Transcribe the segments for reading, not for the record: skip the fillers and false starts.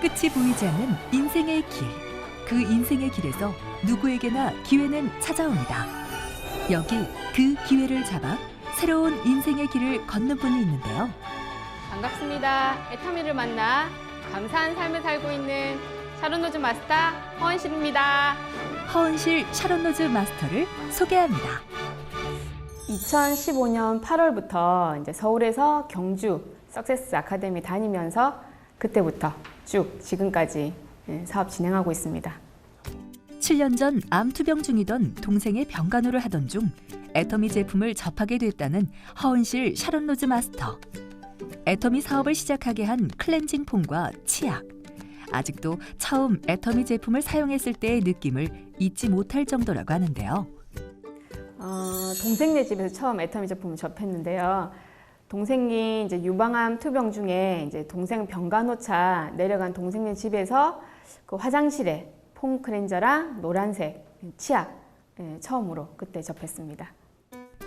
끝이 보이지 않는 인생의 길. 그 인생의 길에서 누구에게나 기회는 찾아옵니다. 여기 그 기회를 잡아 새로운 인생의 길을 걷는 분이 있는데요. 반갑습니다. 애터미를 만나 감사한 삶을 살고 있는 샤론로즈 마스터 허은실입니다. 허은실 샤론로즈 마스터를 소개합니다. 2015년 8월부터 이제 서울에서 경주 석세스 아카데미 다니면서 그때부터 쭉 지금까지 사업 진행하고 있습니다. 7년 전 암투병 중이던 동생의 병간호를 하던 중 애터미 제품을 접하게 됐다는 허은실 샤론로즈 마스터. 애터미 사업을 시작하게 한 클렌징 폼과 치약. 아직도 처음 애터미 제품을 사용했을 때의 느낌을 잊지 못할 정도라고 하는데요. 동생네 집에서 처음 애터미 제품을 접했는데요. 동생이 이제 유방암 투병 중에 이제 동생 병간호차 내려간 동생네 집에서 그 화장실에 폼 클렌저랑 노란색 치약 처음으로 그때 접했습니다.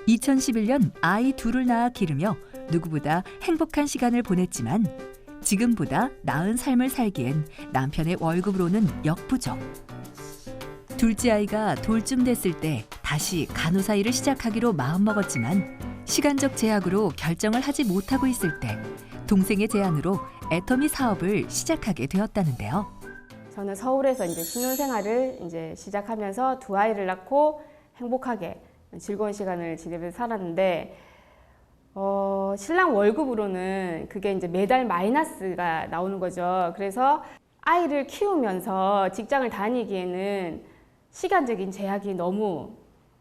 2011년 아이 둘을 낳아 기르며 누구보다 행복한 시간을 보냈지만 지금보다 나은 삶을 살기엔 남편의 월급으로는 역부족. 둘째 아이가 돌쯤 됐을 때 다시 간호사 일을 시작하기로 마음먹었지만 시간적 제약으로 결정을 하지 못하고 있을 때 동생의 제안으로 애터미 사업을 시작하게 되었다는데요. 저는 서울에서 이제 신혼생활을 이제 시작하면서 두 아이를 낳고 행복하게 즐거운 시간을 지내면서 살았는데 신랑 월급으로는 그게 이제 매달 마이너스가 나오는 거죠. 그래서 아이를 키우면서 직장을 다니기에는 시간적인 제약이 너무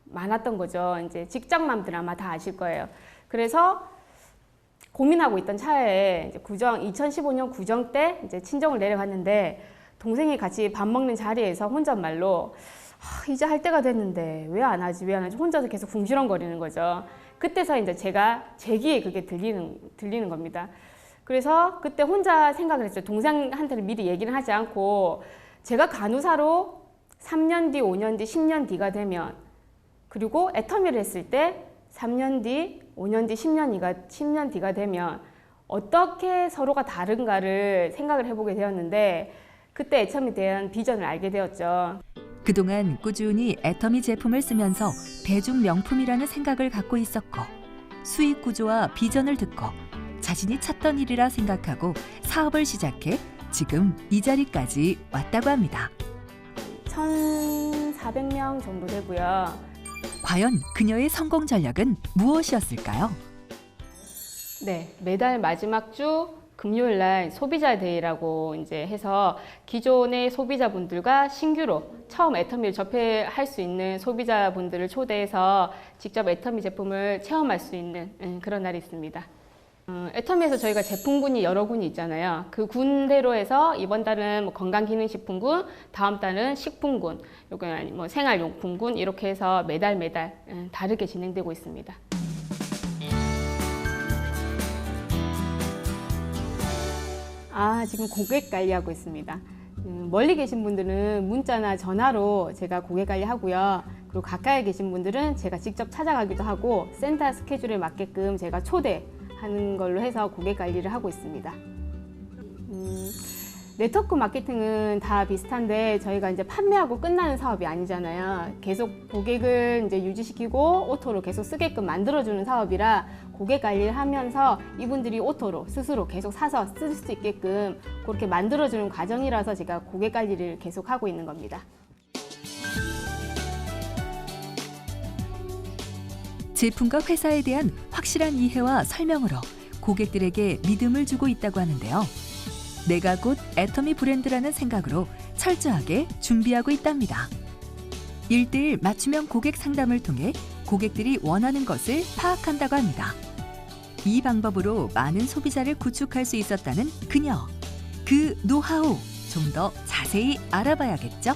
많았던 거죠. 이제 직장맘들 아마 다 아실 거예요. 그래서 고민하고 있던 차에 이제 2015년 구정 때 이제 친정을 내려갔는데 동생이 같이 밥 먹는 자리에서 혼잣말로 이제 할 때가 됐는데 왜 안 하지 혼자서 계속 궁시렁거리는 거죠. 그때서 이제 제 귀에 그게 들리는 겁니다. 그래서 그때 혼자 생각을 했어요. 동생한테는 미리 얘기는 하지 않고 제가 간호사로 3년 뒤, 5년 뒤, 10년 뒤가 되면 그리고 애터미를 했을 때 3년 뒤, 5년 뒤, 10년 뒤가 되면 어떻게 서로가 다른가를 생각을 해보게 되었는데 그때 애터미에 대한 비전을 알게 되었죠. 그동안 꾸준히 애터미 제품을 쓰면서 대중 명품이라는 생각을 갖고 있었고 수익 구조와 비전을 듣고 자신이 찾던 일이라 생각하고 사업을 시작해 지금 이 자리까지 왔다고 합니다. 1,400명 정도 되고요. 과연 그녀의 성공 전략은 무엇이었을까요? 네, 매달 마지막 주 금요일 날 소비자 데이라고 이제 해서 기존의 소비자분들과 신규로 처음 애터미를 접할 수 있는 소비자분들을 초대해서 직접 애터미 제품을 체험할 수 있는 그런 날이 있습니다. 애터미에서 저희가 제품군이 여러 군이 있잖아요. 그 군대로 해서 이번 달은 뭐 건강기능식품군, 다음 달은 식품군, 요건 뭐 생활용품군 이렇게 해서 매달 다르게 진행되고 있습니다. 지금 고객 관리하고 있습니다. 멀리 계신 분들은 문자나 전화로 제가 고객 관리하고요. 그리고 가까이 계신 분들은 제가 직접 찾아가기도 하고 센터 스케줄에 맞게끔 제가 초대하는 걸로 해서 고객 관리를 하고 있습니다. 네트워크 마케팅은 다 비슷한데 저희가 이제 판매하고 끝나는 사업이 아니잖아요. 계속 고객을 이제 유지시키고 오토로 계속 쓰게끔 만들어주는 사업이라 고객 관리를 하면서 이분들이 오토로 스스로 계속 사서 쓸 수 있게끔 그렇게 만들어주는 과정이라서 제가 고객 관리를 계속 하고 있는 겁니다. 제품과 회사에 대한 확실한 이해와 설명으로 고객들에게 믿음을 주고 있다고 하는데요. 내가 곧 애터미 브랜드라는 생각으로 철저하게 준비하고 있답니다. 1:1 맞춤형 고객 상담을 통해 고객들이 원하는 것을 파악한다고 합니다. 이 방법으로 많은 소비자를 구축할 수 있었다는 그녀. 그 노하우 좀 더 자세히 알아봐야겠죠?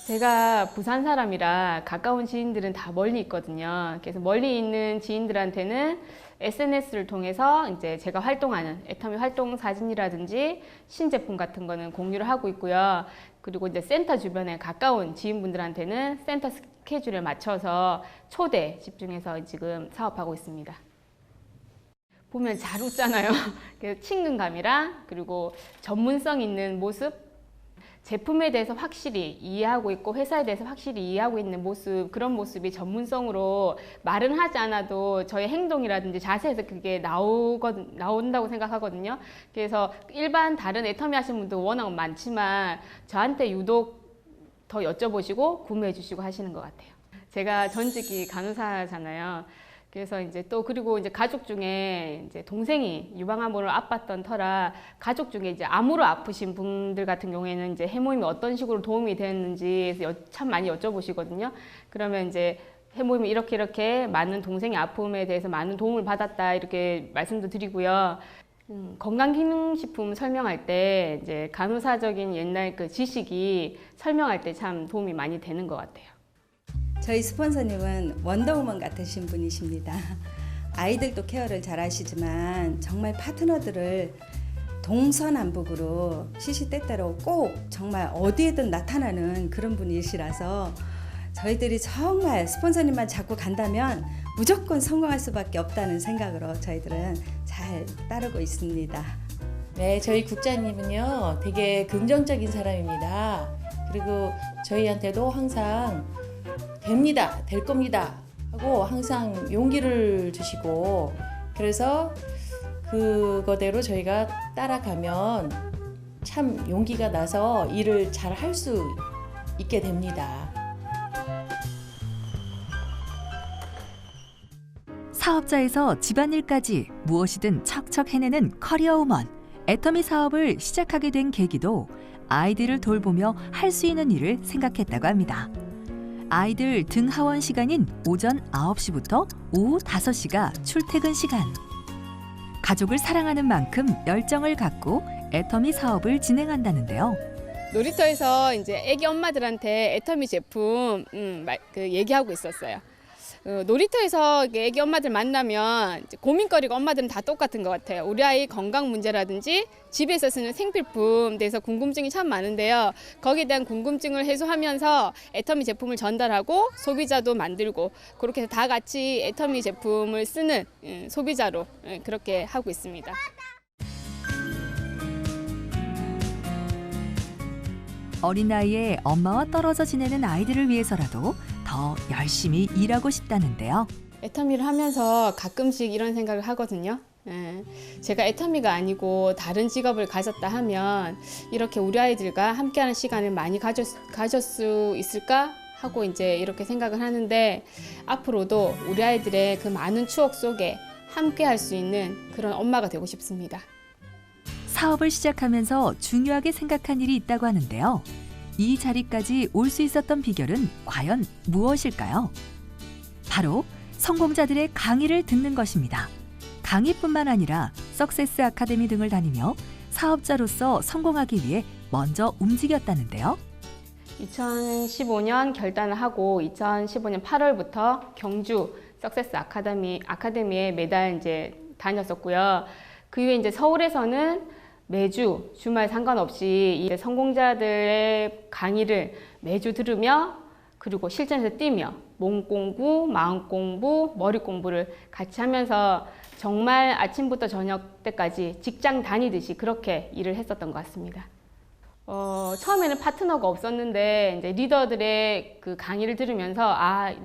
제가 부산 사람이라 가까운 지인들은 다 멀리 있거든요. 그래서 멀리 있는 지인들한테는 SNS를 통해서 이제 제가 활동하는 애터미 활동 사진이라든지 신제품 같은 거는 공유를 하고 있고요. 그리고 이제 센터 주변에 가까운 지인분들한테는 센터 스케줄에 맞춰서 초대 집중해서 지금 사업하고 있습니다. 보면 잘 웃잖아요. 그래서 친근감이랑 그리고 전문성 있는 모습, 제품에 대해서 확실히 이해하고 있고 회사에 대해서 확실히 이해하고 있는 모습, 그런 모습이 전문성으로 말은 하지 않아도 저의 행동이라든지 자세에서 그게 나온다고 생각하거든요. 그래서 일반 다른 애터미 하시는 분도 워낙 많지만 저한테 유독 더 여쭤보시고 구매해 주시고 하시는 것 같아요. 제가 전직이 간호사잖아요. 그래서 이제 또 그리고 이제 가족 중에 이제 동생이 유방암으로 아팠던 터라 가족 중에 이제 암으로 아프신 분들 같은 경우에는 이제 해모임이 어떤 식으로 도움이 됐는지 참 많이 여쭤보시거든요. 그러면 이제 해모임이 이렇게 많은 동생의 아픔에 대해서 많은 도움을 받았다 이렇게 말씀도 드리고요. 건강기능식품 설명할 때 이제 간호사적인 옛날 그 지식이 설명할 때 참 도움이 많이 되는 것 같아요. 저희 스폰서님은 원더우먼 같으신 분이십니다. 아이들도 케어를 잘 하시지만 정말 파트너들을 동서남북으로 시시때때로 꼭 정말 어디에든 나타나는 그런 분이시라서 저희들이 정말 스폰서님만 잡고 간다면 무조건 성공할 수밖에 없다는 생각으로 저희들은 잘 따르고 있습니다. 네, 저희 국장님은요 되게 긍정적인 사람입니다. 그리고 저희한테도 항상 됩니다, 될 겁니다 하고 항상 용기를 주시고, 그래서 그거대로 저희가 따라가면 참 용기가 나서 일을 잘 할 수 있게 됩니다. 사업자에서 집안일까지 무엇이든 척척 해내는 커리어우먼. 애터미 사업을 시작하게 된 계기도 아이들을 돌보며 할 수 있는 일을 생각했다고 합니다. 아이들 등하원 시간인 오전 9시부터 오후 5시가 출퇴근 시간. 가족을 사랑하는 만큼 열정을 갖고 애터미 사업을 진행한다는데요. 놀이터에서 이제 애기 엄마들한테 애터미 제품 얘기하고 있었어요. 놀이터에서 애기 엄마들 만나면 고민거리가 엄마들은 다 똑같은 것 같아요. 우리 아이 건강 문제라든지 집에서 쓰는 생필품 대해서 궁금증이 참 많은데요. 거기에 대한 궁금증을 해소하면서 애터미 제품을 전달하고 소비자도 만들고 그렇게 해서 다 같이 애터미 제품을 쓰는 소비자로 그렇게 하고 있습니다. 어린 나이에 엄마와 떨어져 지내는 아이들을 위해서라도 더 열심히 일하고 싶다는데요. 애터미를 하면서 가끔씩 이런 생각을 하거든요. 제가 애터미가 아니고 다른 직업을 가졌다 하면 이렇게 우리 아이들과 함께하는 시간을 많이 가질 수 있을까 하고 이제 이렇게 생각을 하는데, 앞으로도 우리 아이들의 그 많은 추억 속에 함께할 수 있는 그런 엄마가 되고 싶습니다. 사업을 시작하면서 중요하게 생각한 일이 있다고 하는데요. 이 자리까지 올 수 있었던 비결은 과연 무엇일까요? 바로 성공자들의 강의를 듣는 것입니다. 강의뿐만 아니라 석세스 아카데미 등을 다니며 사업자로서 성공하기 위해 먼저 움직였다는데요. 2015년 결단을 하고 2015년 8월부터 경주 석세스 아카데미에 매달 이제 다녔었고요. 그 이후에 이제 서울에서는 매주 주말 상관없이 이 성공자들의 강의를 매주 들으며 그리고 실전에서 뛰며 몸 공부, 마음 공부, 머리 공부를 같이 하면서 정말 아침부터 저녁 때까지 직장 다니듯이 그렇게 일을 했었던 것 같습니다. 처음에는 파트너가 없었는데 이제 리더들의 그 강의를 들으면서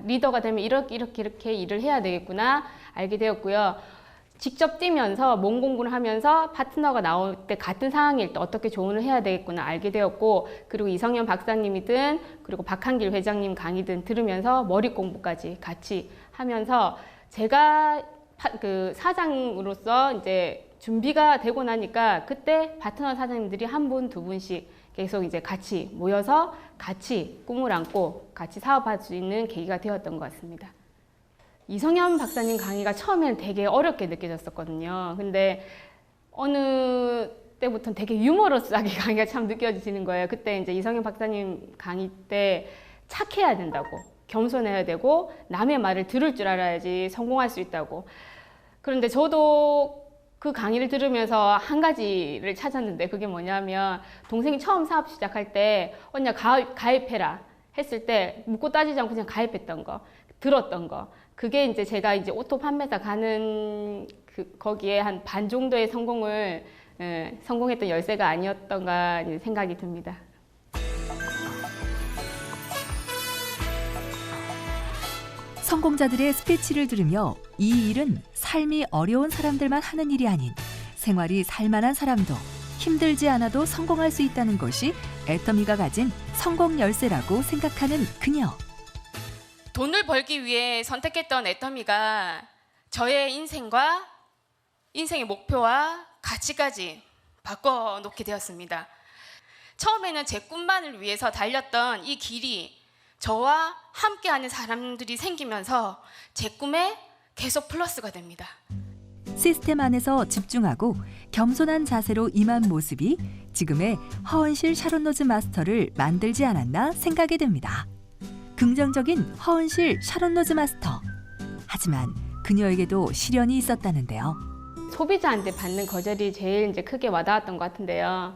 리더가 되면 이렇게 일을 해야 되겠구나 알게 되었고요. 직접 뛰면서 몸 공부를 하면서 파트너가 나올 때 같은 상황일 때 어떻게 조언을 해야 되겠구나 알게 되었고, 그리고 이성현 박사님이든 그리고 박한길 회장님 강의든 들으면서 머리 공부까지 같이 하면서 제가 그 사장으로서 이제 준비가 되고 나니까 그때 파트너 사장님들이 한 분, 두 분씩 계속 이제 같이 모여서 같이 꿈을 안고 같이 사업할 수 있는 계기가 되었던 것 같습니다. 이성현 박사님 강의가 처음에는 되게 어렵게 느껴졌었거든요. 근데 어느 때부터는 되게 유머러스하게 강의가 참 느껴지는 거예요. 그때 이제 이성현 박사님 강의 때 착해야 된다고, 겸손해야 되고 남의 말을 들을 줄 알아야지 성공할 수 있다고. 그런데 저도 그 강의를 들으면서 한 가지를 찾았는데 그게 뭐냐면, 동생이 처음 사업 시작할 때 언니야 가입해라 했을 때 묻고 따지지 않고 그냥 가입했던 거, 들었던 거. 그게 이제 제가 이제 오토 판매사 가는 거기에 한 반 정도의 성공했던 열쇠가 아니었던가 생각이 듭니다. 성공자들의 스피치를 들으며 이 일은 삶이 어려운 사람들만 하는 일이 아닌 생활이 살만한 사람도 힘들지 않아도 성공할 수 있다는 것이 애터미가 가진 성공 열쇠라고 생각하는 그녀. 돈을 벌기 위해 선택했던 애터미가 저의 인생의 목표와 가치까지 바꿔놓게 되었습니다. 처음에는 제 꿈만을 위해서 달렸던 이 길이 저와 함께하는 사람들이 생기면서 제 꿈에 계속 플러스가 됩니다. 시스템 안에서 집중하고 겸손한 자세로 임한 모습이 지금의 허은실 샤론로즈 마스터를 만들지 않았나 생각이 듭니다. 긍정적인 허은실 샤론로즈 마스터. 하지만 그녀에게도 시련이 있었다는데요. 소비자한테 받는 거절이 제일 크게 와닿았던 것 같은데요.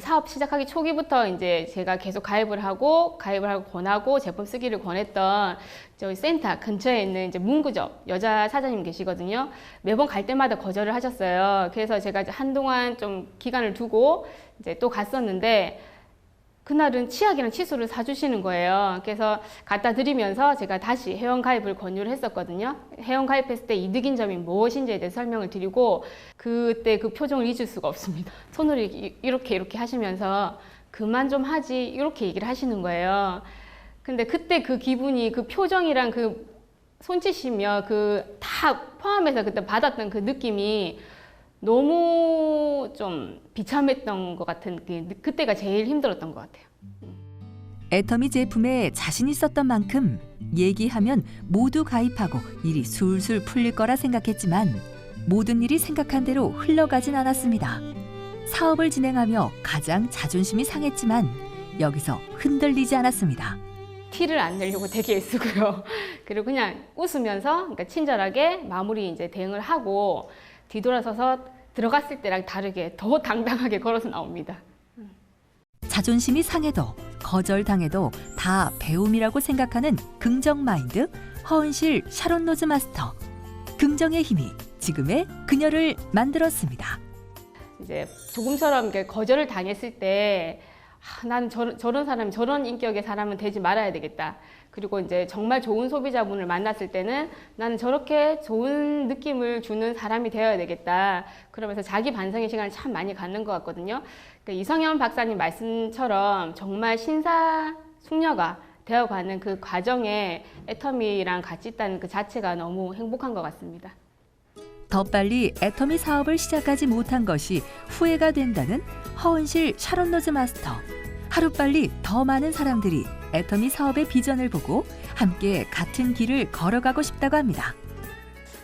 사업 시작하기 초기부터 제가 계속 가입을 하고 권하고 제품 쓰기를 권했던 저희 센터 근처에 있는 문구점 여자 사장님 계시거든요. 매번 갈 때마다 거절을 하셨어요. 그래서 제가 한동안 좀 기간을 두고 또 갔었는데 그날은 치약이랑 칫솔을 사주시는 거예요. 그래서 갖다 드리면서 제가 다시 회원 가입을 권유를 했었거든요. 회원 가입했을 때 이득인 점이 무엇인지에 대해 설명을 드리고 그때 그 표정을 잊을 수가 없습니다. 손으로 이렇게 하시면서 그만 좀 하지 이렇게 얘기를 하시는 거예요. 근데 그때 그 기분이 그 표정이랑 그 손짓이며 그 다 포함해서 그때 받았던 그 느낌이 너무 좀 비참했던 것 같은 그때가 제일 힘들었던 것 같아요. 애터미 제품에 자신 있었던 만큼 얘기하면 모두 가입하고 일이 술술 풀릴 거라 생각했지만 모든 일이 생각한 대로 흘러가진 않았습니다. 사업을 진행하며 가장 자존심이 상했지만 여기서 흔들리지 않았습니다. 티를 안 내려고 되게 애쓰고요. 그리고 그냥 웃으면서 그러니까 친절하게 마무리 대응을 하고 뒤돌아서서 들어갔을 때랑 다르게 더 당당하게 걸어서 나옵니다. 자존심이 상해도 거절당해도 다 배움이라고 생각하는 긍정 마인드 허은실 샤론로즈 마스터. 긍정의 힘이 지금의 그녀를 만들었습니다. 조금처럼 거절을 당했을 때 나는 저런 사람, 저런 인격의 사람은 되지 말아야 되겠다. 그리고 정말 좋은 소비자분을 만났을 때는 나는 저렇게 좋은 느낌을 주는 사람이 되어야 되겠다. 그러면서 자기 반성의 시간을 참 많이 갖는 것 같거든요. 그러니까 이성현 박사님 말씀처럼 정말 신사숙녀가 되어가는 그 과정에 애터미랑 같이 있다는 그 자체가 너무 행복한 것 같습니다. 더 빨리 애터미 사업을 시작하지 못한 것이 후회가 된다는 허은실 샤론로즈 마스터. 하루빨리 더 많은 사람들이 애터미 사업의 비전을 보고 함께 같은 길을 걸어가고 싶다고 합니다.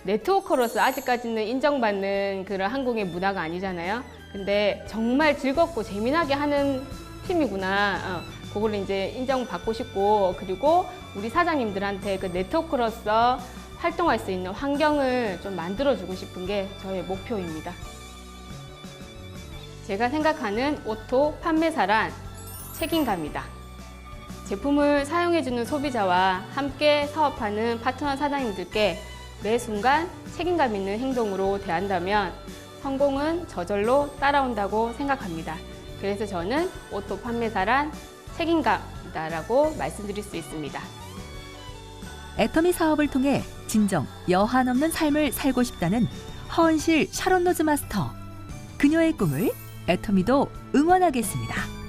네트워커로서 아직까지는 인정받는 그런 한국의 문화가 아니잖아요. 근데 정말 즐겁고 재미나게 하는 팀이구나. 그걸 인정받고 싶고 그리고 우리 사장님들한테 그 네트워커로서 활동할 수 있는 환경을 좀 만들어주고 싶은 게 저의 목표입니다. 제가 생각하는 오토 판매사란 책임감이다. 제품을 사용해주는 소비자와 함께 사업하는 파트너 사장님들께 매 순간 책임감 있는 행동으로 대한다면 성공은 저절로 따라온다고 생각합니다. 그래서 저는 오토 판매사란 책임감이다라고 말씀드릴 수 있습니다. 애터미 사업을 통해 진정 여한 없는 삶을 살고 싶다는 허은실 샤론로즈 마스터. 그녀의 꿈을 애터미도 응원하겠습니다.